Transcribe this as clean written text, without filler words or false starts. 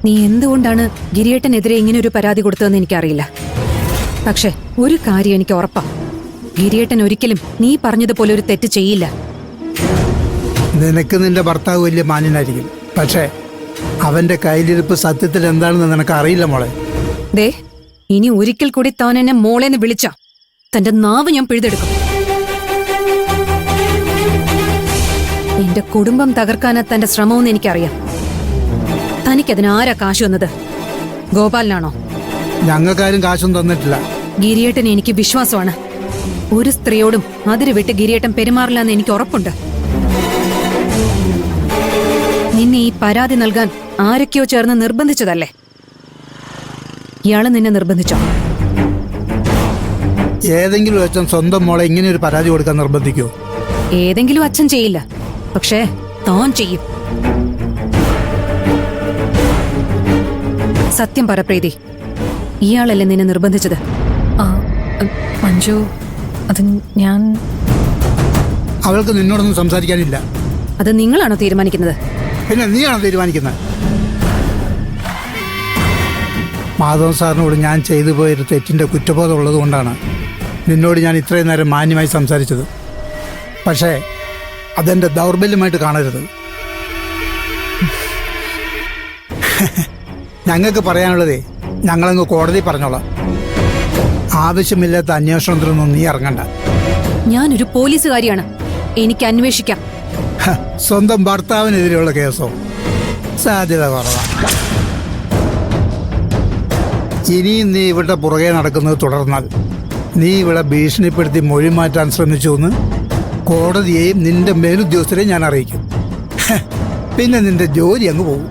നീ എന്തുകൊണ്ടാണ് ഗിരിയേട്ടനെതിരെ ഇങ്ങനെ ഒരു പരാതി കൊടുത്തതെന്ന് എനിക്കറിയില്ല. പക്ഷെ ഒരു കാര്യം എനിക്ക് ഉറപ്പാ, ഗിരിയേട്ടൻ ഒരിക്കലും നീ പറഞ്ഞതുപോലെ ഒരു തെറ്റ് ചെയ്യില്ല. നിനക്ക് നിന്റെ ഭർത്താവ് വലിയ മാന്യനായിരിക്കും, പക്ഷേ അവന്റെ കയ്യിലിരിപ്പ് സത്യത്തിൽ എന്താണെന്ന് നിനക്ക് അറിയില്ല മോളെ. ദേ, ഇനി ഒരിക്കൽ കൂടി താൻ എന്നെ മോളേന്ന് വിളിച്ച തന്റെ നാവ് ഞാൻ പിഴുതെടുക്കും. എന്റെ കുടുംബം തകർക്കാനാ തന്റെ ശ്രമമെന്ന് എനിക്കറിയാം. തനിക്കതിന് ആരാ കാശ് വന്നത്? ഗോപാലനാണോ? ഞങ്ങൾക്കാരും കാശൊന്നും തന്നിട്ടില്ല. ഗിരിയേട്ടൻ എനിക്ക് വിശ്വാസമാണ്. ഒരു സ്ത്രീയോടും അതിര് വിട്ട് ഗിരിയേട്ടൻ പെരുമാറില്ലെന്ന് എനിക്ക് ഉറപ്പുണ്ട്. നിന്നെ ഈ പരാതി നൽകാൻ ആരൊക്കെയോ ചേർന്ന് നിർബന്ധിച്ചതല്ലേ? ഇയാള് നിന്നെ നിർബന്ധിച്ചോ? ഏതെങ്കിലും അച്ഛൻ സ്വന്തം മോളെ ഇങ്ങനെ ഒരു പരാതി കൊടുക്കാൻ നിർബന്ധിക്കുമോ? ഏതെങ്കിലും അച്ഛൻ ചെയ്യില്ല, പക്ഷേ താൻ ചെയ്യും. സത്യം പറ പ്രീതി, ഇയാളല്ലേ നിന്നെ നിർബന്ധിച്ചത്? മഞ്ജു, അത് ഞാൻ... അവൾക്ക് നിന്നോടൊന്നും സംസാരിക്കാനില്ല. അത് നിങ്ങളാണോ തീരുമാനിക്കുന്നത്? പിന്നെ നീയാണോ തീരുമാനിക്കുന്നത്? മാധവൻ സാറിനോട് ഞാൻ ചെയ്തു പോയൊരു തെറ്റിൻ്റെ കുറ്റബോധം ഉള്ളതുകൊണ്ടാണ് നിന്നോട് ഞാൻ ഇത്രയും നേരം മാന്യമായി സംസാരിച്ചത്. പക്ഷേ അതെൻ്റെ ദൗർബല്യമായിട്ട് കാണരുത്. ഞങ്ങൾക്ക് പറയാനുള്ളതേ ഞങ്ങളങ്ങ് കോടതി പറഞ്ഞോളാം. ആവശ്യമില്ലാത്ത അന്വേഷണത്തിനൊന്നും നീ ഇറങ്ങണ്ട. ഞാനൊരു പോലീസുകാരിയാണ്, എനിക്ക് അന്വേഷിക്കാം. സ്വന്തം ഭർത്താവിനെതിരെയുള്ള കേസോ? സാധ്യത കുറവാണ്. ഇനിയും നീ ഇവിടെ പുറകെ നടക്കുന്നത് തുടർന്നാൽ നീ ഇവിടെ ഭീഷണിപ്പെടുത്തി മൊഴി മാറ്റാൻ ശ്രമിച്ചു എന്ന് കോടതിയെയും നിന്റെ മേലുദ്യോഗസ്ഥരെയും ഞാൻ അറിയിക്കും. പിന്നെ നിന്റെ ജോലി അങ്ങ് പോകും.